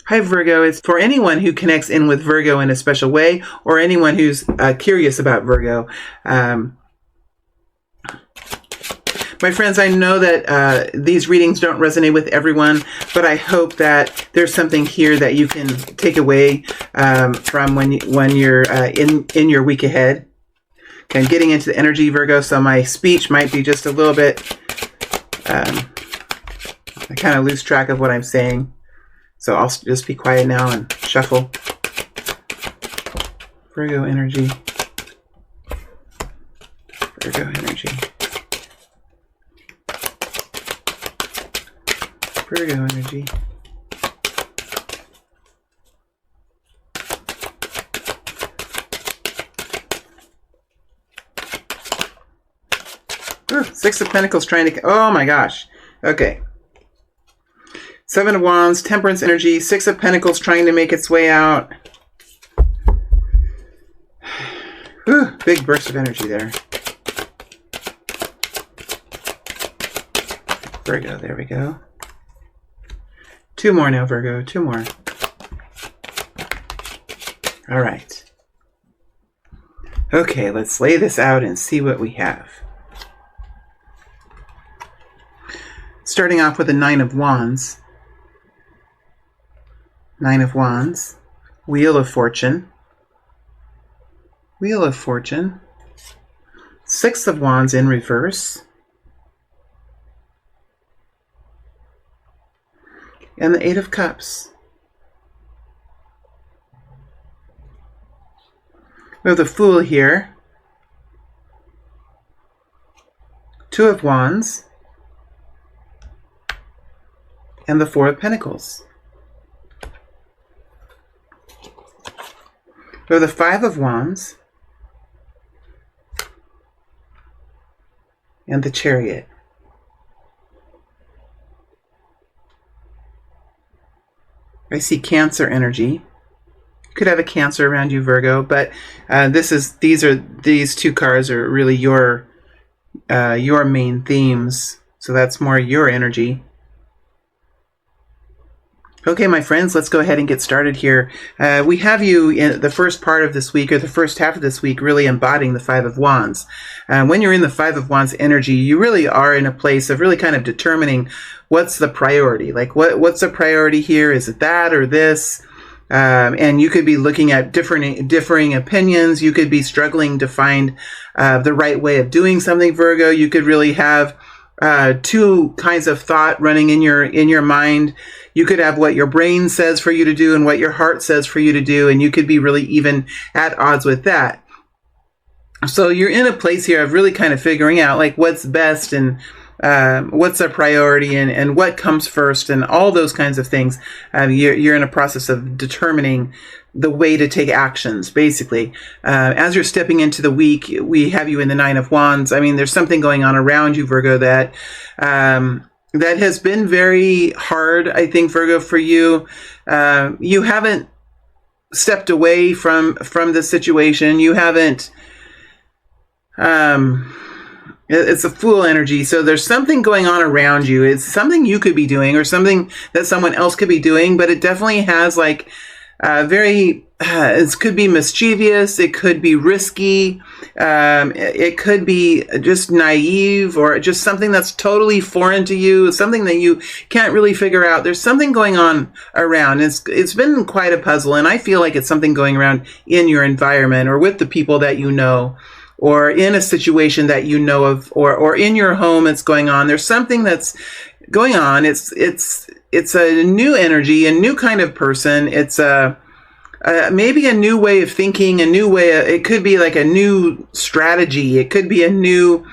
Hi, Virgo. It's for anyone who connects in with Virgo in a special way, or anyone who's curious about Virgo. My friends, I know that these readings don't resonate with everyone, but I hope that there's something here that you can take away from when you're in your week ahead. Okay, I'm getting into the energy, Virgo, so my speech might be just a little bit, I kind of lose track of what I'm saying. So I'll just be quiet now and shuffle. Virgo energy. Virgo energy. Virgo energy. Ooh, Six of Pentacles trying to... Oh my gosh. Okay. Seven of Wands, Temperance energy, Six of Pentacles trying to make its way out. Ooh, big burst of energy there. Virgo, there we go. Two more now, Virgo, two more. All right. Okay, let's lay this out and see what we have. Starting off with the Nine of Wands. Nine of Wands, Wheel of Fortune, Wheel of Fortune, Six of Wands in reverse, and the Eight of Cups. We have the Fool here, Two of Wands, and the Four of Pentacles. We have the Five of Wands and the Chariot. I see Cancer energy. You could have a Cancer around you, Virgo, but these two cards are really your main themes, so that's more your energy. Okay, my friends, let's go ahead and get started here. We have you in the first part of this week, or the first half of this week, really embodying the Five of Wands. When you're in the Five of Wands energy, you really are in a place of really kind of determining what's the priority. Like, what's the priority here? Is it that or this? And you could be looking at differing opinions. You could be struggling to find the right way of doing something, Virgo. You could really have two kinds of thought running in your mind. You could have what your brain says for you to do and what your heart says for you to do, and you could be really even at odds with that. So you're in a place here of really kind of figuring out like what's best and what's a priority and what comes first and all those kinds of things. You're in a process of determining the way to take actions, basically. As you're stepping into the week, we have you in the Nine of Wands. I mean, there's something going on around you, Virgo, that has been very hard, I think, Virgo, for you. You haven't stepped away from the situation. You haven't... It's a Fool energy, so there's something going on around you. It's something you could be doing or something that someone else could be doing, but it definitely has like... it could be mischievous, it could be risky, it could be just naive, or just something that's totally foreign to you, something that you can't really figure out. There's something going on around. It's been quite a puzzle, and I feel like it's something going around in your environment or with the people that you know, or in a situation that you know of, or in your home it's going on. There's something that's going on. It's a new energy, a new kind of person. It's maybe a new way of thinking, a new way. It could be like a new strategy. It could be a new,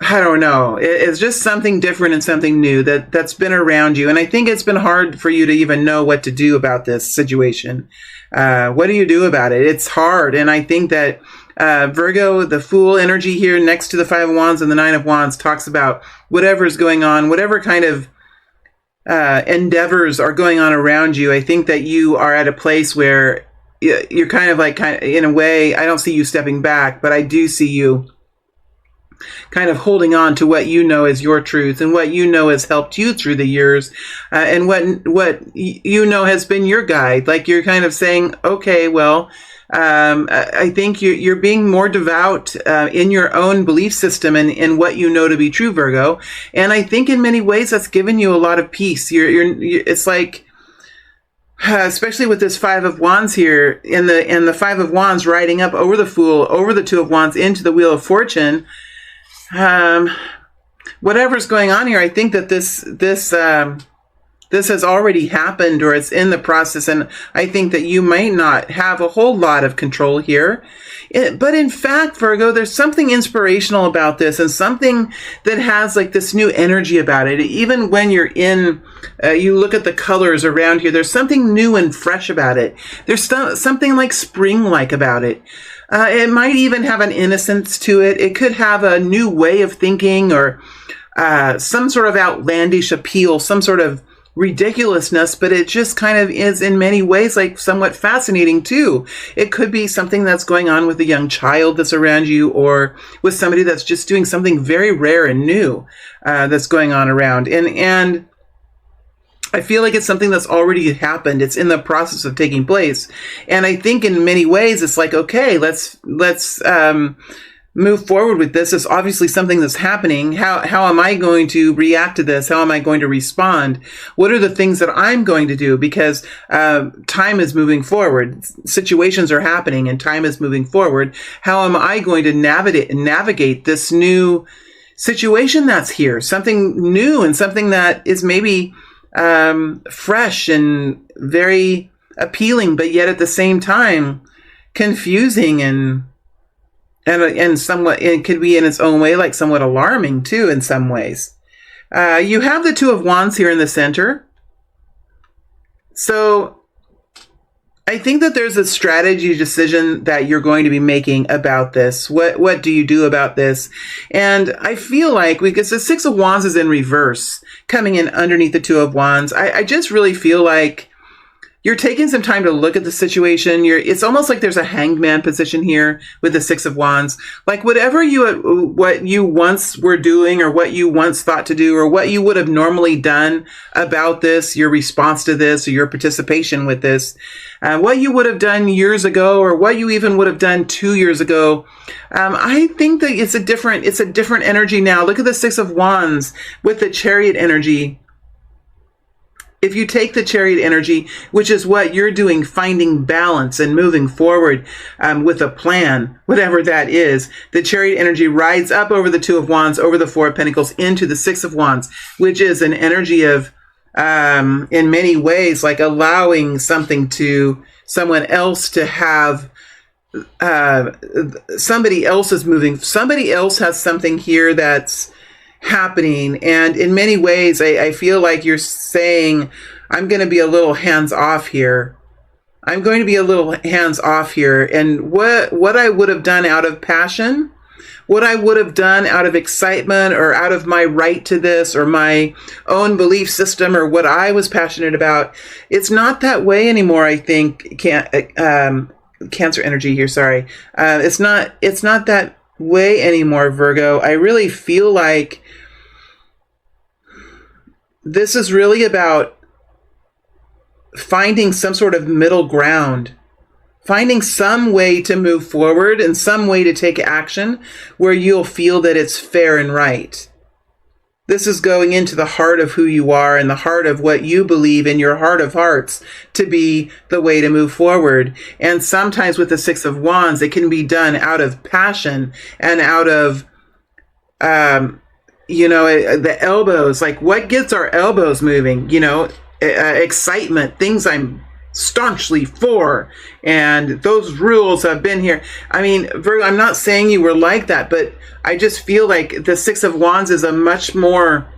I don't know. It's just something different and something new that's been around you. And I think it's been hard for you to even know what to do about this situation. What do you do about it? It's hard. And I think that Virgo, the Fool energy here next to the Five of Wands and the Nine of Wands talks about whatever's going on, whatever kind of endeavors are going on around you. I think that you are at a place where you're kind of in a way, I don't see you stepping back, but I do see you kind of holding on to what you know is your truth and what you know has helped you through the years, and what you know has been your guide. Like you're kind of saying, okay, well, I think you're being more devout in your own belief system and in what you know to be true, Virgo. And I think in many ways that's given you a lot of peace. It's like, especially with this Five of Wands here, and the Five of Wands riding up over the Fool, over the Two of Wands into the Wheel of Fortune. Whatever's going on here, I think that this has already happened, or it's in the process, and I think that you might not have a whole lot of control here. But in fact, Virgo, there's something inspirational about this, and something that has like this new energy about it. Even when you're you look at the colors around here, there's something new and fresh about it. There's something like spring-like about it. It might even have an innocence to it. It could have a new way of thinking, or some sort of outlandish appeal, some sort of ridiculousness, but it just kind of is in many ways like somewhat fascinating too. It could be something that's going on with a young child that's around you, or with somebody that's just doing something very rare and new that's going on around. And I feel like it's something that's already happened. It's in the process of taking place. And I think in many ways it's like, okay, let's move forward with this. It's obviously something that's happening. How am I going to react to this? How am I going to respond? What are the things that I'm going to do? Because time is moving forward. Situations are happening and time is moving forward. How am I going to navigate this new situation that's here? Something new and something that is maybe fresh and very appealing, but yet at the same time confusing and somewhat, it could be in its own way like somewhat alarming too in some ways. You have the Two of Wands here in the center. So I think that there's a strategy decision that you're going to be making about this. What do you do about this? And I feel like, because the Six of Wands is in reverse, coming in underneath the Two of Wands, I just really feel like you're taking some time to look at the situation. It's almost like there's a hangman position here with the Six of Wands. Like what you once were doing, or what you once thought to do, or what you would have normally done about this, your response to this, or your participation with this, what you would have done years ago, or what you even would have done 2 years ago. I think that it's a different energy now. Look at the Six of Wands with the Chariot energy. If you take the Chariot energy, which is what you're doing, finding balance and moving forward with a plan, whatever that is, the Chariot energy rides up over the Two of Wands, over the Four of Pentacles, into the Six of Wands, which is an energy of, in many ways, like allowing someone else to have, somebody else is moving, somebody else has something here that's happening. And in many ways, I feel like you're saying, I'm going to be a little hands off here. I'm going to be a little hands off here. And what I would have done out of passion, what I would have done out of excitement, or out of my right to this, or my own belief system, or what I was passionate about, it's not that way anymore. I think Cancer energy here. Sorry. It's not that way anymore, Virgo. I really feel like this is really about finding some sort of middle ground, finding some way to move forward and some way to take action where you'll feel that it's fair and right. This is going into the heart of who you are and the heart of what you believe in your heart of hearts to be the way to move forward. And sometimes with the Six of Wands, it can be done out of passion and out of, the elbows, like what gets our elbows moving, excitement, things I'm staunchly for. And those rules have been here. I mean, Virgo, I'm not saying you were like that, but I just feel like the Six of Wands is a much more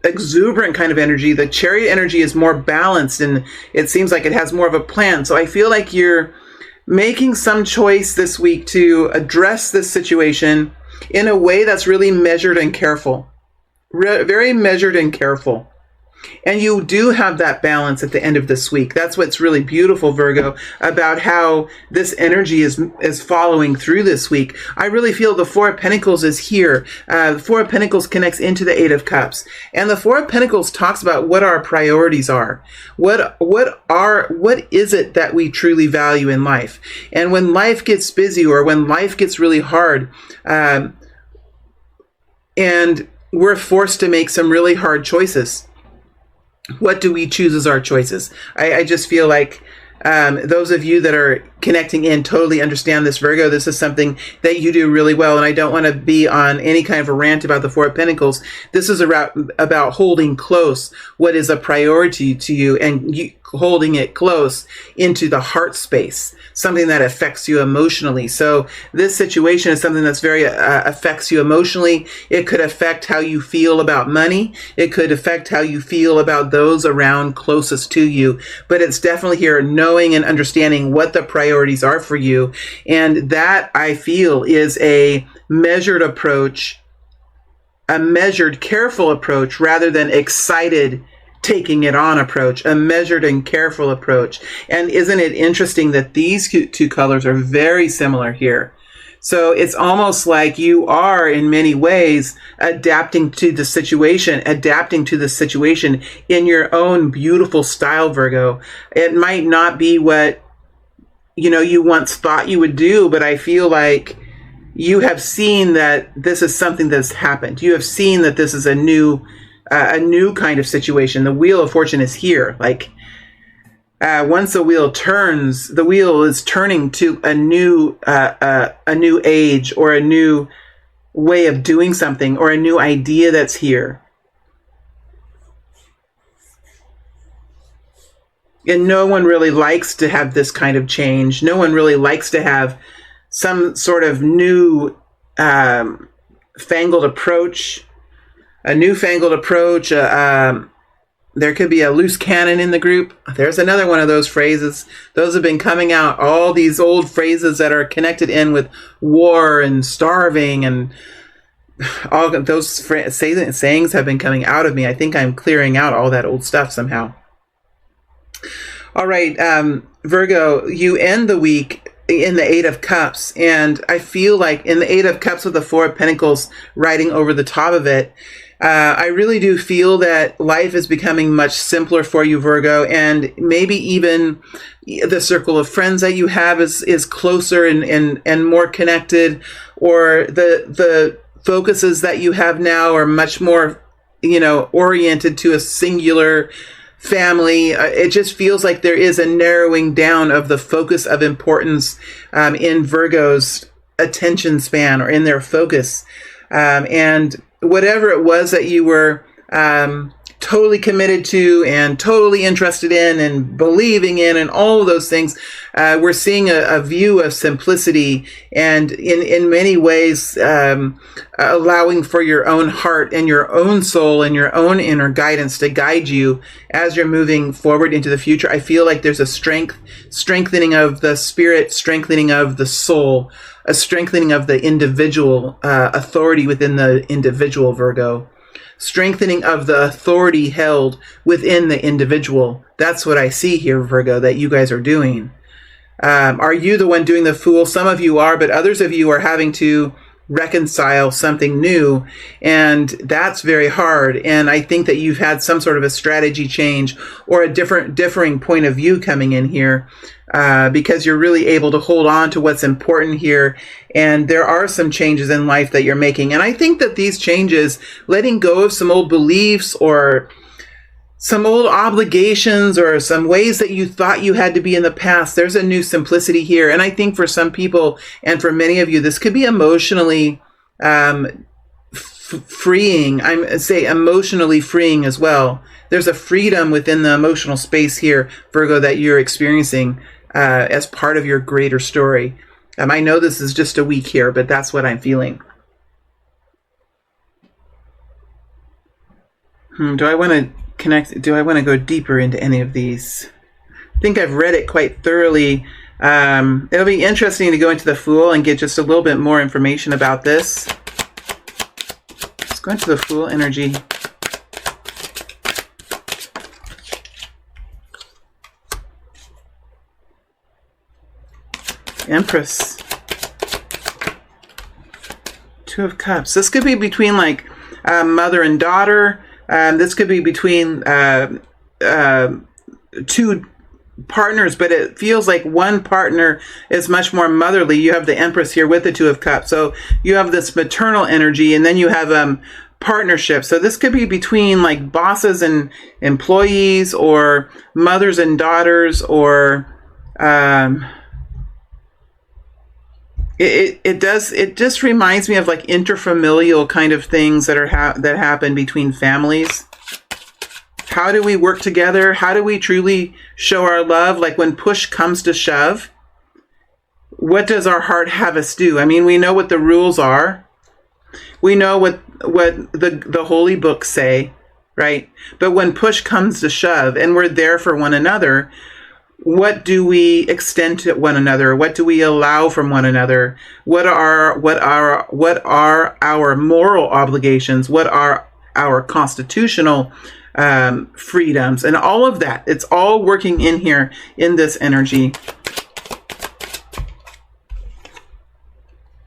exuberant kind of energy. The Chariot energy is more balanced, and it seems like it has more of a plan. So I feel like you're making some choice this week to address this situation in a way that's really measured and careful. Very measured and careful. And you do have that balance at the end of this week. That's what's really beautiful, Virgo, about how this energy is following through this week. I really feel the Four of Pentacles is here. The Four of Pentacles connects into the Eight of Cups. And the Four of Pentacles talks about what our priorities are. What is it that we truly value in life? And when life gets busy, or when life gets really hard, and we're forced to make some really hard choices, what do we choose as our choices? I just feel like those of you that are connecting in totally understand this, Virgo. This is something that you do really well, and I don't want to be on any kind of a rant about the Four of Pentacles. This is about holding close what is a priority to you, and holding it close into the heart space, something that affects you emotionally. So this situation is something that's very affects you emotionally. It could affect how you feel about money. It could affect how you feel about those around closest to you. But it's definitely here knowing and understanding what the priorities are for you. And that, I feel, is a measured approach, a measured, careful approach, rather than excited taking it on approach, a measured and careful approach. And isn't it interesting that these two colors are very similar here? So it's almost like you are in many ways adapting to the situation in your own beautiful style, Virgo. It might not be what you once thought you would do, but I feel like you have seen that this is something that's happened. You have seen that this is a new kind of situation. The Wheel of Fortune is here. Like once the wheel turns, the wheel is turning to a new age, or a new way of doing something, or a new idea that's here. And no one really likes to have this kind of change. No one really likes to have some sort of new fangled approach. A newfangled approach. There could be a loose cannon in the group. There's another one of those phrases. Those have been coming out. All these old phrases that are connected in with war and starving, and all those sayings have been coming out of me. I think I'm clearing out all that old stuff somehow. All right, Virgo, you end the week in the Eight of Cups, and I feel like in the Eight of Cups with the Four of Pentacles riding over the top of it, I really do feel that life is becoming much simpler for you, Virgo, and maybe even the circle of friends that you have is closer and more connected, or the focuses that you have now are much more, oriented to a singular family. It just feels like there is a narrowing down of the focus of importance in Virgo's attention span, or in their focus. And whatever it was that you were totally committed to and totally interested in and believing in and all of those things, we're seeing a view of simplicity, and in many ways allowing for your own heart and your own soul and your own inner guidance to guide you as you're moving forward into the future. I feel like there's a strengthening of the spirit, strengthening of the soul, a strengthening of the individual authority within the individual, Virgo. Strengthening of the authority held within the individual. That's what I see here, Virgo, that you guys are doing. Are you the one doing the fool? Some of you are, but others of you are having to reconcile something new, and that's very hard. And I think that you've had some sort of a strategy change, or a differing point of view coming in here, because you're really able to hold on to what's important here. And there are some changes in life that you're making. And I think that these changes, letting go of some old beliefs, or some old obligations, or some ways that you thought you had to be in the past, there's a new simplicity here. And I think for some people, and for many of you, this could be emotionally freeing. I'm say emotionally freeing as well. There's a freedom within the emotional space here, Virgo, that you're experiencing as part of your greater story. I know this is just a week here, but that's what I'm feeling. Do I want to connect? Do I want to go deeper into any of these? I think I've read it quite thoroughly. It'll be interesting to go into the Fool and get just a little bit more information about this. Let's go into the Fool energy. Empress. Two of Cups. This could be between like mother and daughter. This could be between two partners, but it feels like one partner is much more motherly. You have the Empress here with the Two of Cups. So you have this maternal energy, and then you have partnership. So this could be between like bosses and employees, or mothers and daughters, or it just reminds me of like interfamilial kind of things that that happen between families. How do we work together? How do we truly show our love? Like when push comes to shove, what does our heart have us do? I mean, we know what the rules are. We know what the holy books say, right? But when push comes to shove and we're there for one another, what do we extend to one another? What do we allow from one another? What are our moral obligations? What are our constitutional freedoms? And all of that, it's all working in here in this energy.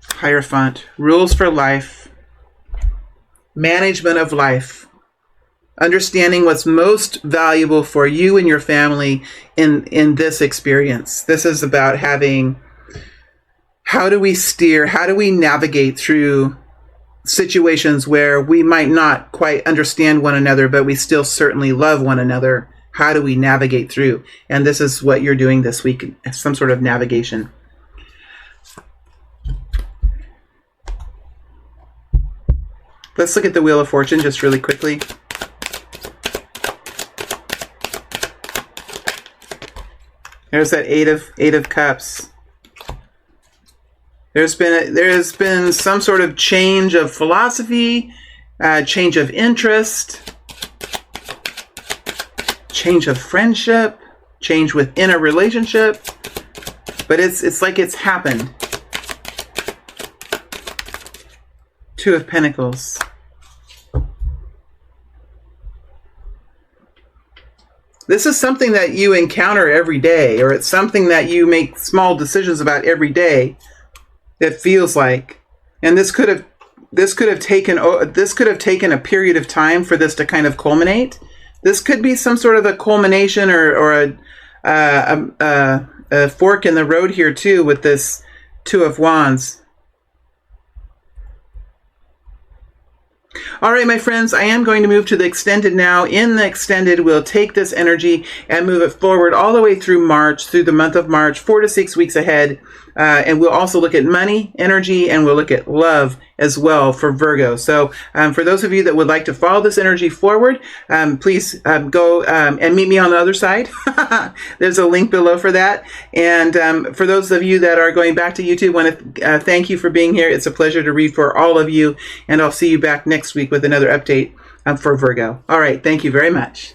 Hierophant, rules for life, management of life, understanding what's most valuable for you and your family in this experience. This is about having, how do we steer, how do we navigate through situations where we might not quite understand one another, but we still certainly love one another. How do we navigate through? And this is what you're doing this week, some sort of navigation. Let's look at the Wheel of Fortune just really quickly. There's that Eight of Cups. There's been some sort of change of philosophy, change of interest, change of friendship, change within a relationship. But it's like it's happened. Two of Pentacles. This is something that you encounter every day, or it's something that you make small decisions about every day. It feels like, and this could have taken a period of time for this to kind of culminate. This could be some sort of a culmination, or a fork in the road here too, with this Two of Wands. All right, my friends, I am going to move to the extended now. In the extended, we'll take this energy and move it forward all the way through March, through the month of March, 4 to 6 weeks ahead. And we'll also look at money, energy, and we'll look at love as well for Virgo. So for those of you that would like to follow this energy forward, please go and meet me on the other side. There's a link below for that. And for those of you that are going back to YouTube, I want to thank you for being here. It's a pleasure to read for all of you. And I'll see you back next week with another update for Virgo. All right. Thank you very much.